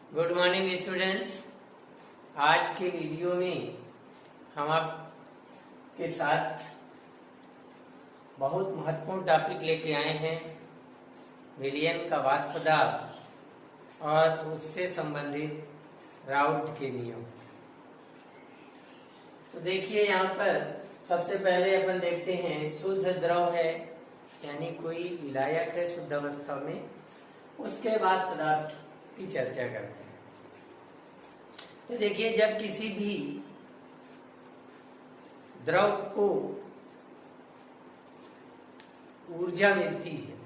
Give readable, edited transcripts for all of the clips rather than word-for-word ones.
Good morning students. आज के video में हम आपके साथ बहुत महत्वपूर्ण टॉपिक लेके आए हैं, विलियम का वाष्प दाब और उससे संबंधित राउट के नियम। तो देखिए यहाँ पर सबसे पहले अपन देखते हैं शुद्ध द्रव है, यानी कोई विलायक है शुद्ध अवस्था में, उसके वाष्प दाब की चर्चा करते हैं। तो देखिए, जब किसी भी द्रव को ऊर्जा मिलती है,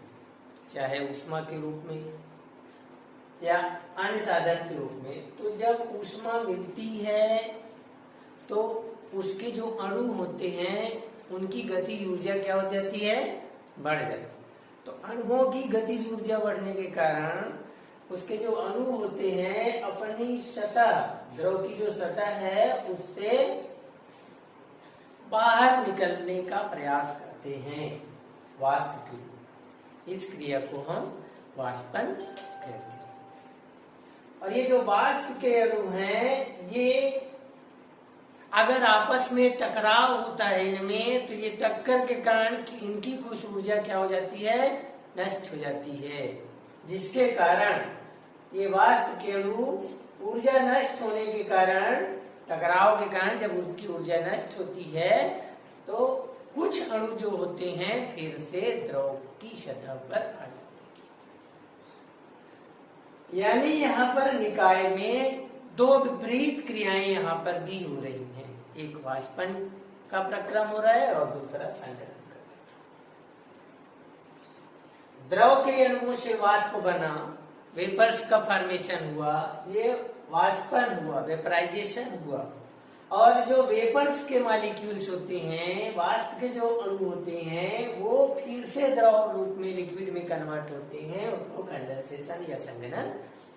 चाहे ऊष्मा के रूप में या अन्य साधन के रूप में, तो जब ऊष्मा मिलती है तो उसके जो अणु होते हैं उनकी गतिज ऊर्जा क्या हो जाती है? बढ़ जाती है। तो अणुओं की गतिज ऊर्जा बढ़ने के कारण उसके जो अणु होते हैं अपनी सतह, द्रव की जो सतह है उससे बाहर निकलने का प्रयास करते हैं वाष्प की। इस क्रिया को हम वाष्पन कहते हैं। और ये जो वाष्प के अणु हैं, ये अगर आपस में टकराव होता है इनमें, तो ये टक्कर के कारण इनकी कुछ ऊर्जा क्या हो जाती है? नष्ट हो जाती है, जिसके कारण ये वाष्प के अणु ऊर्जा नष्ट होने के कारण, टकराव के कारण जब उनकी ऊर्जा नष्ट होती है तो कुछ अणु जो होते हैं फिर से द्रव की सतह पर आ जाते हैं। यानी यहाँ पर निकाय में दो विपरीत क्रियाएं यहाँ पर भी हो रही हैं। एक वाष्पन का प्रक्रम हो रहा है और दूसरा संघनन का। द्रव के अणुओं से वाष्प बना, वेपर्स का फॉर्मेशन हुआ, ये वाष्पन हुआ, वेपराइजेशन हुआ। और जो वेपर्स के मॉलिक्यूल्स होते हैं, वाष्प के जो अणु होते हैं, वो फिर से द्रव रूप में लिक्विड में कन्वर्ट होते हैं, उसको कंडेंसेशन या संघनन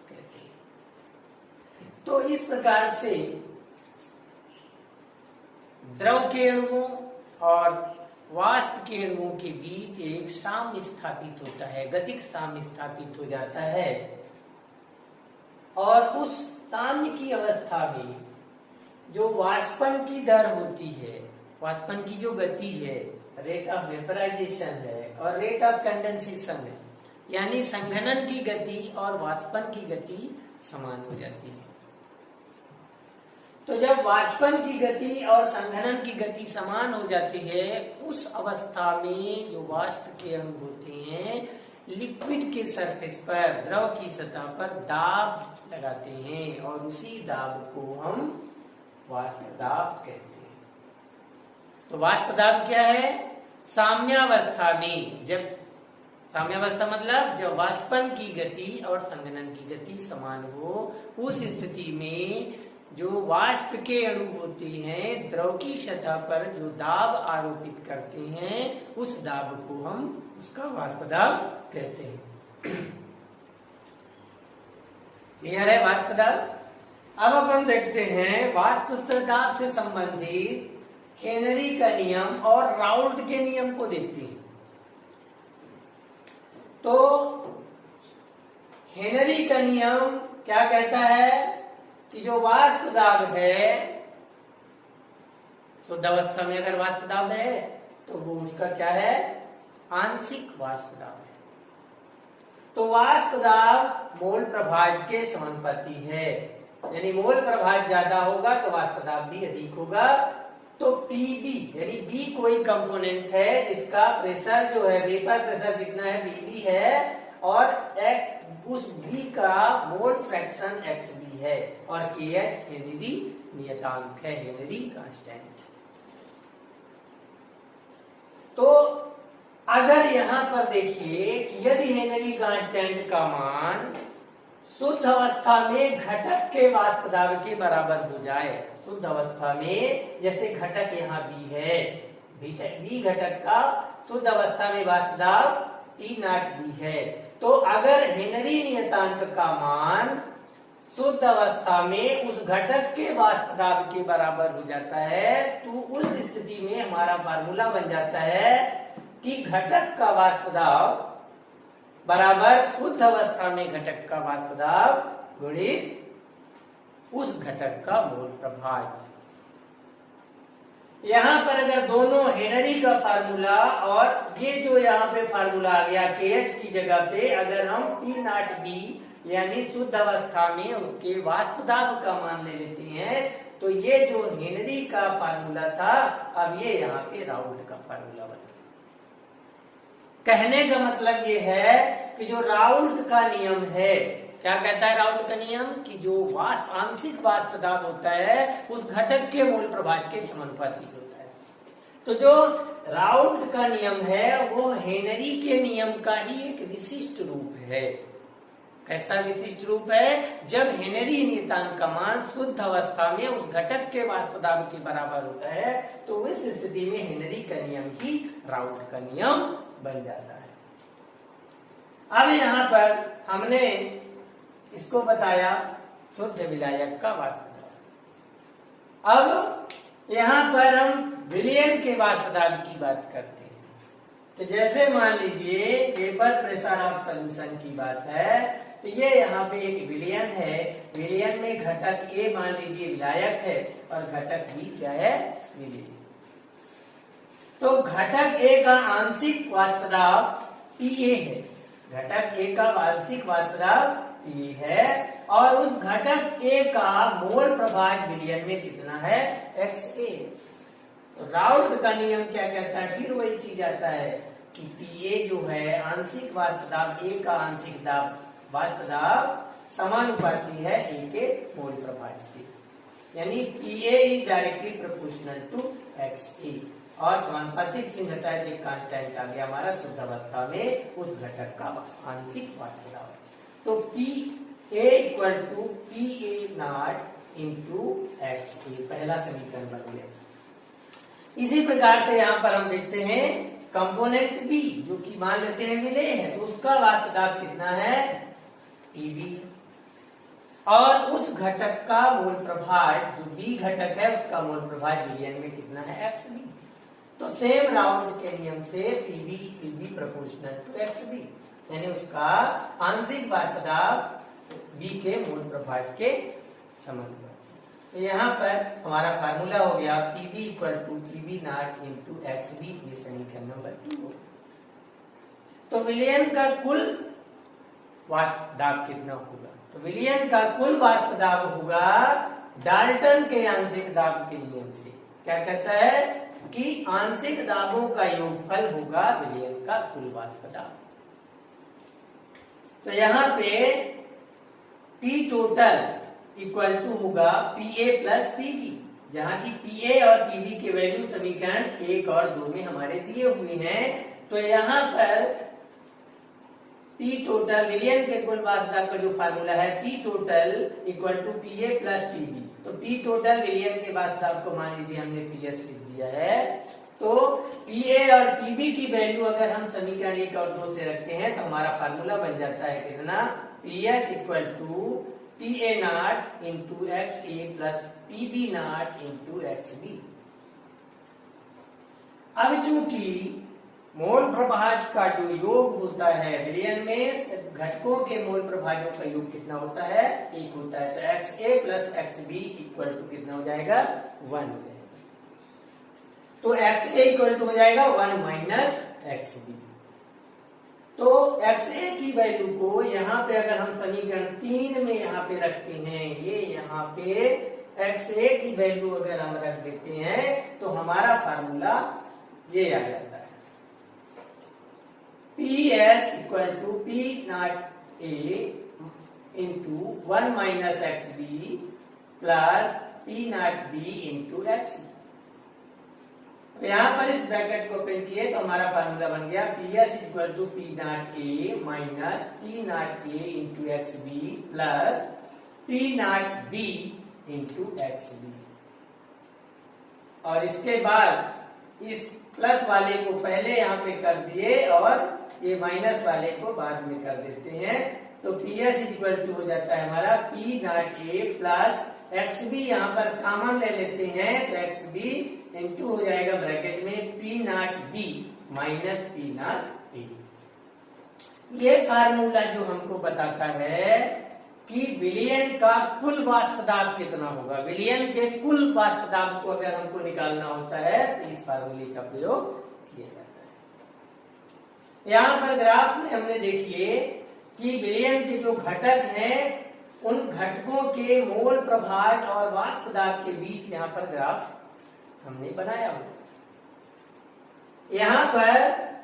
कहते हैं। तो इस प्रकार से द्रव के अणुओं और वाष्प के अणुओं के बीच एक साम्य स्थापित होता है, गतिक साम्य स्थापित हो जाता है। और उस साम्य की अवस्था में जो वाष्पन की दर होती है, वाष्पन की जो गति है, रेट ऑफ वेपराइजेशन है और रेट ऑफ कंडेंसेशन है, यानी संघनन की गति और वाष्पन की गति समान हो जाती है। तो जब वाष्पन की गति और संघनन की गति समान हो जाती है, उस अवस्था में जो वाष्प के अणु होते हैं लिक्विड के सरफेस पर, द्रव की सतह पर दाब लगाते हैं और उसी दाब को हम वाष्प दाब कहते हैं। तो वाष्प दाब क्या है? साम्यावस्था में, जब साम्यावस्था मतलब जब वाष्पन की गति और संघनन की गति समान हो, उस स्थिति में जो वाष्प के अणु होते हैं द्रव की सतह पर जो दाब आरोपित करते हैं, उस दाब को हम उसका वाष्प दाब कहते हैं। क्लियर है वाष्प दाब? अब अपन देखते हैं वाष्प दाब से संबंधित हेनरी का नियम और राउल्ट के नियम को देखते हैं। तो हेनरी का नियम क्या कहता है कि जो वाष्प दाब है, शुद्ध अवस्था में अगर वाष्प दाब है तो वो उसका क्या है? आंशिक वाष्प दाब है। तो वाष्प दाब मोल प्रभाज के समानुपाती है, यानी मोल प्रभाज ज्यादा होगा तो वाष्प दाब भी अधिक होगा। तो पीबी यानी बी कोई कंपोनेंट है जिसका प्रेशर जो है, वेपर प्रेशर कितना है? बीबी है, और उस बी का मोल फ्रैक्शन XB है, और KH हेनरी नियतांक है, हेनरी कांस्टेंट। तो अगर यहाँ पर देखिए कि यदि हेनरी कांस्टेंट का मान शुद्ध अवस्था में घटक के वाष्प दाब के बराबर हो जाए, शुद्ध अवस्था में जैसे घटक यहाँ बी है, बी घटक का शुद्ध अवस्था में वाष्प दाब T0B है, तो अगर हेनरी नियतांक का मान शुद्ध अवस्था में उस घटक के वाष्प दाब के बराबर हो जाता है, तो उस स्थिति में हमारा फार्मूला बन जाता है कि घटक का वाष्प दाब बराबर शुद्ध अवस्था में घटक का वाष्प दाब गुणित उस घटक का मोल प्रभाज। यहाँ पर अगर दोनों हेनरी का फार्मूला और ये जो यहाँ पे फार्मूला आ गया KH की जगह पे अगर हम P0B यानी शुद्ध अवस्था में उसके वाष्प दाब का मान ले लेते हैं तो ये जो हेनरी का फार्मूला था अब ये यहाँ पे राउल्ट का फार्मूला बन गया। कहने का मतलब ये है कि जो राउल्ट का नियम है, क्या कहता है राउल्ट का नियम, कि जो आंशिक वाष्प दाब होता है उस घटक के मोल प्रभाज के समानुपाती होता है। तो जो राउल्ट का नियम है वो हेनरी के नियम का ही एक विशिष्ट रूप है। कैसा विशिष्ट रूप है? जब हेनरी नियतांक का मान शुद्ध अवस्था में उस घटक के वाष्प दाब के बराबर होता है तो उस स्थिति में हेनरी का नियम ही राउल्ट का नियम बन जाता है। अब यहाँ पर हमने इसको बताया शुद्ध विलायक का वाष्प दाब। अब यहाँ पर हम विलयन के वाष्प दाब की बात करते हैं। तो जैसे मान लीजिए वेपर प्रेशर ऑफ सॉल्यूशन की बात है तो ये यहाँ पे एक विलयन है। विलयन में घटक A मान लीजिए विलायक है और घटक B क्या है, विलयन। तो घटक A का आंशिक वाष्प दाब PA है, घटक A का आंशिक वाष्प दाब PA है और उस घटक A का मोल प्रभाज विलयन में कितना है, XA। तो राउल्ट का नियम क्या कहता है, फिर वही चीज आता है कि PA जो है आंशिक वाष्प दाब A का आंशिक दाब वाष्प दाब समानुपाती है A के मोल प्रभाज के, यानी PA is directly proportional to XA और समानुपातिक चिन्ह हटा के कांस्टेंट आ गया हमारा शुद्ध अवस्था में उस घटक का आंशिक वाष्प दाब। तो PA equal to PA not into XA पहला समीकरण बन गया। इसी प्रकार से यहाँ पर हम देखते हैं कंपोनेंट B जो कि मान लेते हैं मिले है तो उसका वाष्प दाब कितना है, PB और उस घटक का मोल प्रभाज जो B घटक है उसका मोल प्रभाज विलयन में कितना है, XB। तो सेम राउल्ट के नियम से PB will be proportional to XB यानी उसका आंशिक वाष्प दाब B के मोल प्रभाज के समानुपाती। तो यहाँ पर हमारा फार्मूला हो गया PB equal to PB not into XB, ये समीकरण नंबर 2। तो विलयन का कुल वाष्प दाब कितना होगा, तो विलयन का कुल वाष्प दाब होगा डाल्टन के आंशिक दाब के नियम से। क्या कहता है कि आंशिक दाबों का योगफल होगा विलयन का कुल वाष्प दाब। तो यहाँ पे P टोटल इक्वल टू होगा PA प्लस PB, जहाँ की PA और PB के वैल्यू समीकरण 1 और 2 में हमारे दिए हुए हैं। तो यहाँ पर P टोटल विलयन के कुल वाष्प दाब का जो फार्मूला है P total equal to PA plus PB। तो P टोटल विलयन के वाष्प दाब को मान लीजिए हमने PS लिख दिया है। तो PA और PB की वैल्यू अगर हम समीकरण 1 और 2 से रखते हैं तो हमारा फार्मूला बन जाता है कितना, PS equal to PA not into XA plus PB not into XB। अब चूंकि मोल प्रभाज का जो योग होता है विलयन में घटकों के मोल प्रभाजों का योग कितना होता है, 1 होता है। तो XA plus XB equal to कितना हो जाएगा, 1 हो जाएगा। तो XA इक्वल टू हो जाएगा 1 माइनस XB। तो XA की वैल्यू को यहाँ पे अगर हम समीकरण 3 में यहाँ पे रखते हैं, ये यहाँ पे XA की वैल्यू अगर हम रख देते हैं तो हमारा फार्मूला ये आ जाता है PS equal to P not A into 1 minus XB plus P not B into XB। तो यहाँ पर इस ब्रैकेट को ओपन किए तो हमारा फार्मूला बन गया PS equal to P not A minus P not A into XB plus P not B into XB। और इसके बाद इस प्लस वाले को पहले यहाँ पे कर दिए और ये माइनस वाले को बाद में कर देते हैं। तो PS इक्वल टू हो जाता है हमारा P not A plus XB, यहाँ पर कॉमन ले लेते हैं तो XB इंटू हो जाएगा ब्रैकेट में P not B minus P not A। ये फार्मूला जो हमको बताता है कि विलयन का कुल वाष्प दाब कितना होगा। विलयन के कुल वाष्प दाब को अगर हमको निकालना होता है तो इस फार्मूले का प्रयोग किया जाता है। यहाँ पर ग्राफ में हमने देखिए कि विलयन के जो घटक हैं उन घटकों के मोल प्रभाज और वाष्प दाब के बीच यहाँ पर ग्राफ हमने बनाया हुआ। यहाँ पर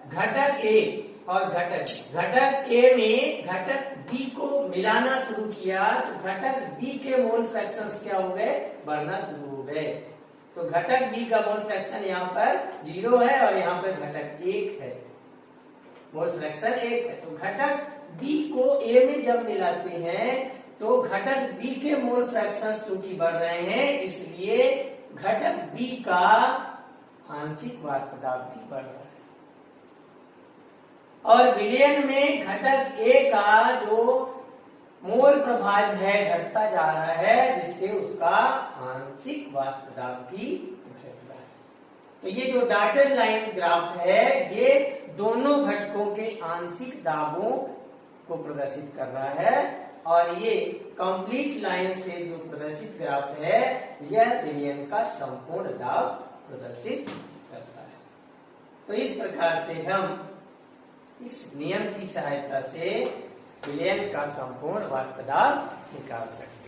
घटक ए और घटक ए में घटक बी को मिलाना शुरू किया तो घटक बी के मोल फ्रैक्शंस क्या हो गए, बढ़ना शुरू हो गए। तो घटक बी का मोल फ्रैक्शन यहाँ पर 0 है और यहाँ पर घटक 1 है, मोल फ्रैक्शन 1 है। तो घटक बी को ए में जब मिलाते हैं तो घटक बी के मोल फ्रैक्शंस चूंकि बढ़ रहे हैं इसलिए घटक बी का आंशिक वाष्प दाब भी बढ़ रहा है। और विलयन में घटक ए का जो मोल प्रभाज है घटता जा रहा है जिससे उसका आंशिक वाष्प दाब भी घट रहा है। तो ये जो डॉटेड लाइन ग्राफ है ये दोनों घटकों के आंशिक दाबों को प्रदर्शित कर रहा है और ये कंप्लीट लाइन से जो प्रदर्शित ग्राफ है यह विलयन का संपूर्ण दाब प्रदर्शित करता है। तो इस प्रकार से हम इस नियम की सहायता से विलयन का संपूर्ण वाष्प दाब निकाल सकते हैं।